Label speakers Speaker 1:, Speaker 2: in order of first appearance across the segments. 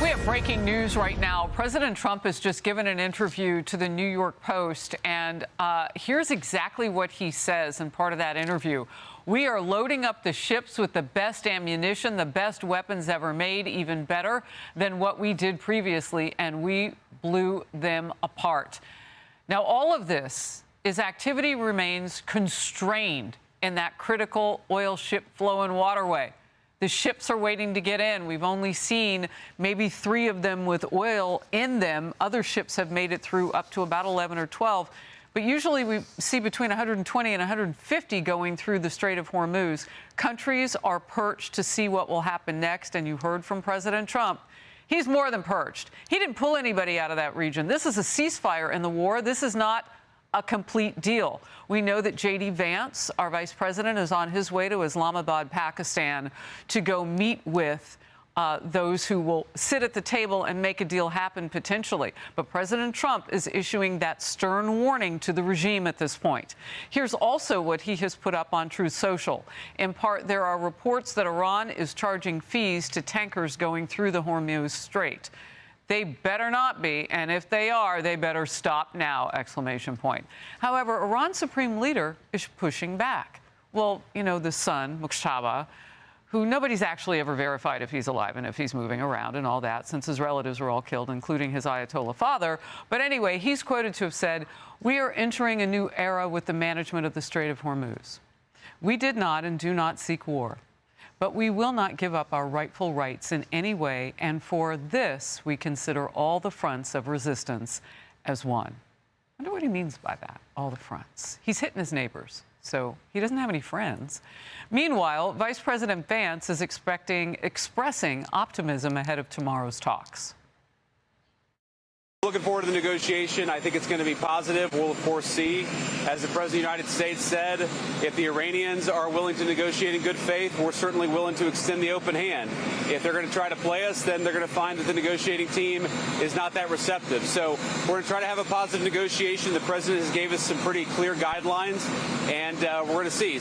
Speaker 1: We have breaking news right now. President Trump has just given an interview to the New York Post, and here's exactly what he says in part of that interview. We are loading up the ships with the best ammunition, the best weapons ever made, even better than what we did previously, and we blew them apart. Now, all of this is activity remains constrained in that critical oil ship flow and waterway. The ships are waiting to get in. We've only seen maybe 3 of them with oil in them. Other ships have made it through up to about 11 or 12. But usually we see between 120 and 150 going through the Strait of Hormuz. Countries are perched to see what will happen next. And you heard from President Trump. He's more than perched. He didn't pull anybody out of that region. This is a ceasefire in the war. This is not a complete deal. We know that J.D. Vance, our vice president, is on his way to Islamabad, Pakistan, to go meet with those who will sit at the table and make a deal happen potentially. But President Trump is issuing that stern warning to the regime at this point. Here's also what he has put up on Truth Social. In part, there are reports that Iran is charging fees to tankers going through the Hormuz Strait. They better not be, and if they are, they better stop now, exclamation point. However, Iran's supreme leader is pushing back. Well, you know, the son, Muqtada, who nobody's actually ever verified if he's alive and if he's moving around and all that, since his relatives were all killed, including his Ayatollah father. But anyway, he's quoted to have said, "We are entering a new era with the management of the Strait of Hormuz. We did not and do not seek war. But we will not give up our rightful rights in any way, and for this we consider all the fronts of resistance as one." I wonder what he means by that, all the fronts. He's hitting his neighbors, so he doesn't have any friends. Meanwhile, Vice President Vance is expressing optimism ahead of tomorrow's talks.
Speaker 2: Looking forward to the negotiation. I think it's going to be positive. We'll, of course, see, as the President of the United States said, if the Iranians are willing to negotiate in good faith, we're certainly willing to extend the open hand. If they're going to try to play us, then they're going to find that the negotiating team is not that receptive. So we're going to try to have a positive negotiation. The President has gave us some pretty clear guidelines, and we're going to see.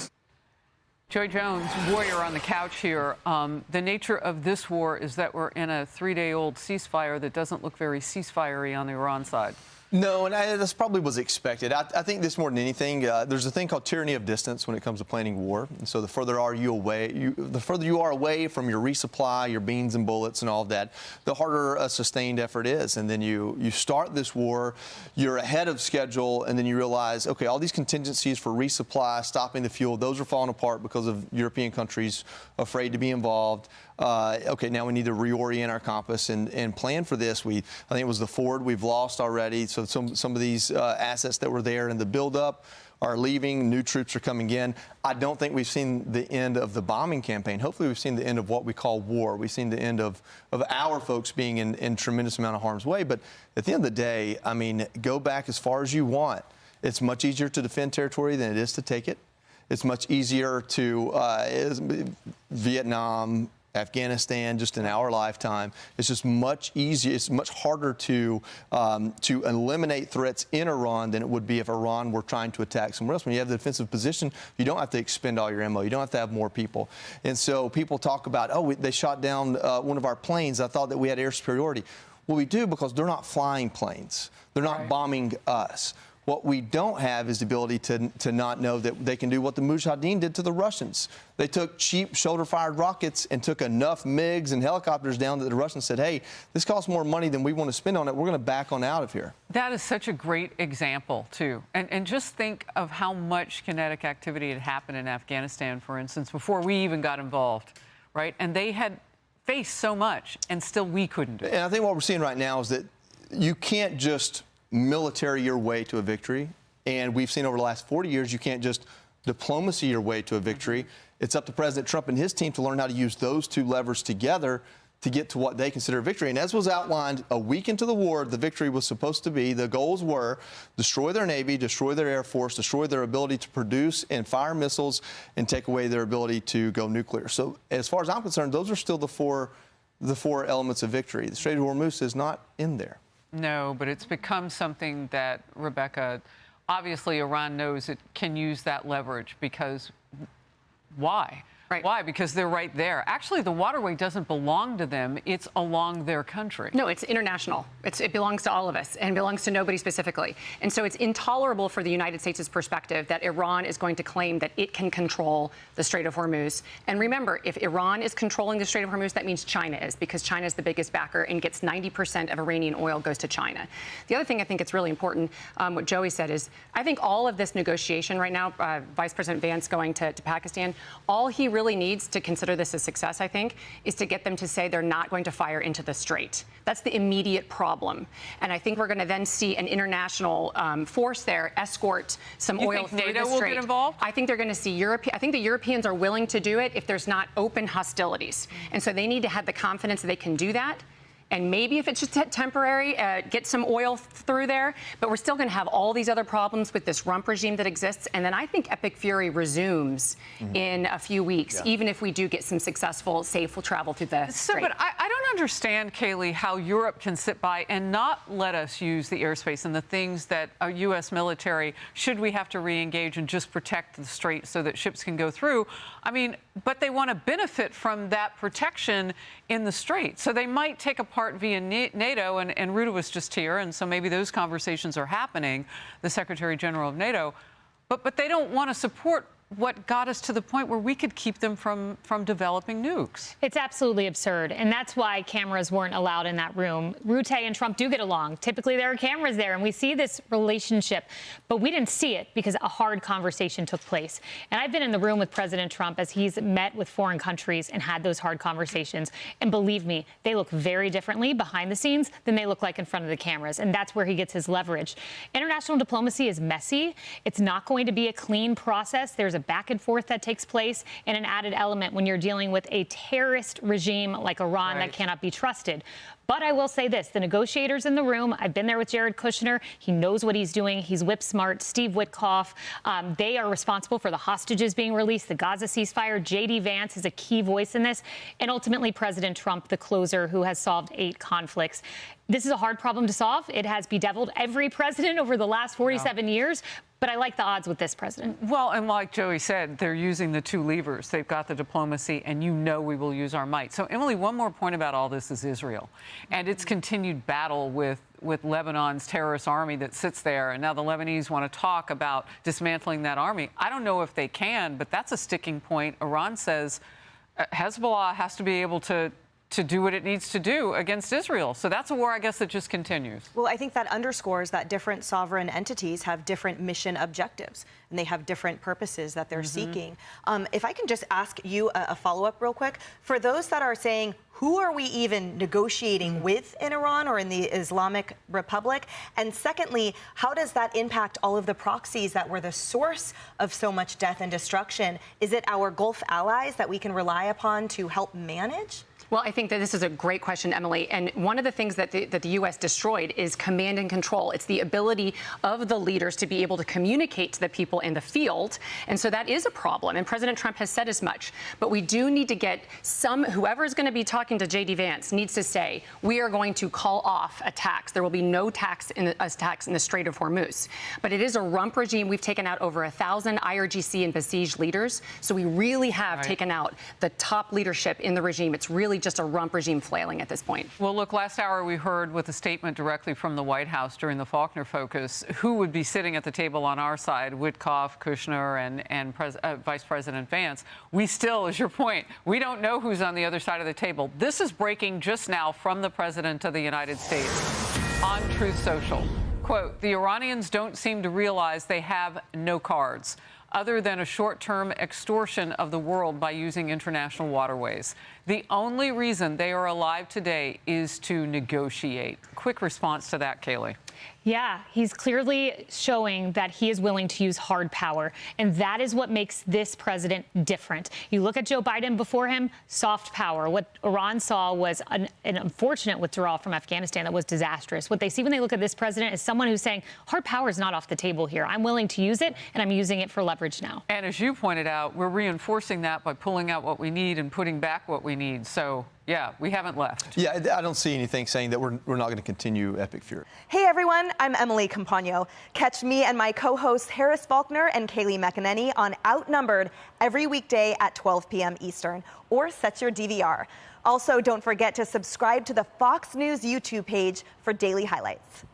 Speaker 1: Joy Jones, warrior on the couch here. The nature of this war is that we're in a 3-day-old ceasefire that doesn't look very ceasefire-y on the Iran side.
Speaker 3: No, and this probably was expected. I think this more than anything, there's a thing called tyranny of distance when it comes to planning war. And so the further you are away from your resupply, your beans and bullets and all of that, the harder a sustained effort is. And then you start this war, you're ahead of schedule, and then you realize, okay, all these contingencies for resupply, stopping the fuel, those are falling apart because of European countries afraid to be involved. Okay, now we need to reorient our compass and plan for this. I think it was the Ford we've lost already. So some of these assets that were there in the buildup are leaving. New troops are coming in. I don't think we've seen the end of the bombing campaign. Hopefully we've seen the end of what we call war. We've seen the end of our folks being in tremendous amount of harm's way. But at the end of the day, I mean, go back as far as you want. It's much easier to defend territory than it is to take it. It's much easier to Vietnam, Afghanistan, just in our lifetime. It's just much easier. It's much harder to eliminate threats in Iran than it would be if Iran were trying to attack somewhere else. When you have the defensive position, you don't have to expend all your ammo. You don't have to have more people. And so people talk about, oh, they shot down one of our planes. I thought that we had air superiority. Well, we do, because they're not flying planes. They're not bombing us. What we don't have is the ability to not know that they can do what the Mujahideen did to the Russians. They took cheap shoulder-fired rockets and took enough MiGs and helicopters down that the Russians said, hey, this costs more money than we want to spend on it. We're going to back on out of here.
Speaker 1: That is such a great example, too. And just think of how much kinetic activity had happened in Afghanistan, for instance, before we even got involved, right? And they had faced so much, and still we couldn't do it.
Speaker 3: And I think what we're seeing right now is that you can't just military your way to a victory. And we've seen over the last 40 years, you can't just diplomacy your way to a victory. It's up to President Trump and his team to learn how to use those two levers together to get to what they consider a victory. And as was outlined a week into the war, the victory was supposed to be, the goals were destroy their Navy, destroy their Air Force, destroy their ability to produce and fire missiles, and take away their ability to go nuclear. So as far as I'm concerned, those are still the four elements of victory. The Strait of Hormuz is not in there.
Speaker 1: No, but it's become something that, Rebecca, obviously Iran knows it can use that leverage, because why? Right. Why? Because they're right there. Actually, the waterway doesn't belong to them. It's along their country.
Speaker 4: No, it's international. It belongs to all of us and belongs to nobody specifically. And so it's intolerable for the United States' perspective that Iran is going to claim that it can control the Strait of Hormuz. And remember, if Iran is controlling the Strait of Hormuz, that means China is, because China is the biggest backer and gets 90% of Iranian oil goes to China. The other thing I think it's really important, what Joey said is, I think all of this negotiation right now, Vice President Vance going to Pakistan, all he really needs to consider this a success, I think, is to get them to say they're not going to fire into the strait. That's the immediate problem. And I think we're going to then see an international force there escort some oil through the strait.
Speaker 1: NATO will get involved?
Speaker 4: I think they're going to see Europe. I think the Europeans are willing to do it if there's not open hostilities. And so they need to have the confidence that they can do that. And maybe if it's just temporary, get some oil through there. But we're still going to have all these other problems with this rump regime that exists. And then I think Epic Fury resumes in a few weeks, even if we do get some successful, safe travel through the strait.
Speaker 1: But I don't understand, Kayleigh, how Europe can sit by and not let us use the airspace and the things that a U.S. military, should we have to re-engage and just protect the strait so that ships can go through. I mean, but they want to benefit from that protection in the strait. So they might take a part via NATO, and Ruta was just here, and so maybe those conversations are happening, the Secretary General of NATO. But they don't want to support what got us to the point where we could keep them from developing nukes.
Speaker 5: It's absolutely absurd, and that's why cameras weren't allowed in that room. Rutte and Trump do get along. Typically, there are cameras there, and we see this relationship, but we didn't see it because a hard conversation took place. And I've been in the room with President Trump as he's met with foreign countries and had those hard conversations, and believe me, they look very differently behind the scenes than they look like in front of the cameras, and that's where he gets his leverage. International diplomacy is messy. It's not going to be a clean process. There's a back and forth that takes place, and an added element when you're dealing with a terrorist regime like Iran that cannot be trusted. But I will say this, the negotiators in the room, I've been there with Jared Kushner. He knows what he's doing. He's whip smart. Steve Witkoff, they are responsible for the hostages being released, the Gaza ceasefire. J.D. Vance is a key voice in this. And ultimately, President Trump, the closer who has solved 8 conflicts. This is a hard problem to solve. It has bedeviled every president over the last 47 years. But I like the odds with this president.
Speaker 1: Well, and like Joey said, they're using the 2 levers. They've got the diplomacy, and you know we will use our might. So, Emily, one more point about all this is Israel and its continued battle with Lebanon's terrorist army that sits there. And now the Lebanese want to talk about dismantling that army. I don't know if they can, but that's a sticking point. Iran says Hezbollah has to be able to do what it needs to do against Israel. So that's a war, I guess, that just continues.
Speaker 6: Well, I think that underscores that different sovereign entities have different mission objectives, and they have different purposes that they're seeking. If I can just ask you a follow-up real quick. For those that are saying, who are we even negotiating with in Iran or in the Islamic Republic? And secondly, how does that impact all of the proxies that were the source of so much death and destruction? Is it our Gulf allies that we can rely upon to help manage?
Speaker 4: Well, I think that this is a great question, Emily. And one of the things that the U.S. destroyed is command and control. It's the ability of the leaders to be able to communicate to the people in the field. And so that is a problem. And President Trump has said as much. But we do need to get whoever is going to be talking to J.D. Vance needs to say, we are going to call off attacks. There will be no attacks in the Strait of Hormuz. But it is a rump regime. We've taken out over 1,000 IRGC and besieged leaders. So we really have taken out the top leadership in the regime. It's really just a rump regime flailing at this point.
Speaker 1: Well, look, last hour we heard with a statement directly from the White House during the Faulkner Focus who would be sitting at the table on our side, Witkoff, Kushner, and Vice President Vance. We still, as your point, we don't know who's on the other side of the table. This is breaking just now from the President of the United States on Truth Social. Quote, the Iranians don't seem to realize they have no cards other than a short-term extortion of the world by using international waterways. The only reason they are alive today is to negotiate. Quick response to that, Kayleigh.
Speaker 5: Yeah, he's clearly showing that he is willing to use hard power. And that is what makes this president different. You look at Joe Biden before him, soft power. What Iran saw was an unfortunate withdrawal from Afghanistan that was disastrous. What they see when they look at this president is someone who's saying, hard power is not off the table here. I'm willing to use it, and I'm using it for leverage now.
Speaker 1: And as you pointed out, we're reinforcing that by pulling out what we need and putting back what we need. So Yeah, we haven't left.
Speaker 3: Yeah, I don't see anything saying that we're not going to continue Epic Fury.
Speaker 6: Hey everyone, I'm Emily Campagno. Catch me and my co-hosts Harris Faulkner and Kaylee McEnany on Outnumbered every weekday at 12 p.m. Eastern, or set your DVR. Also, don't forget to subscribe to the Fox News YouTube page for daily highlights.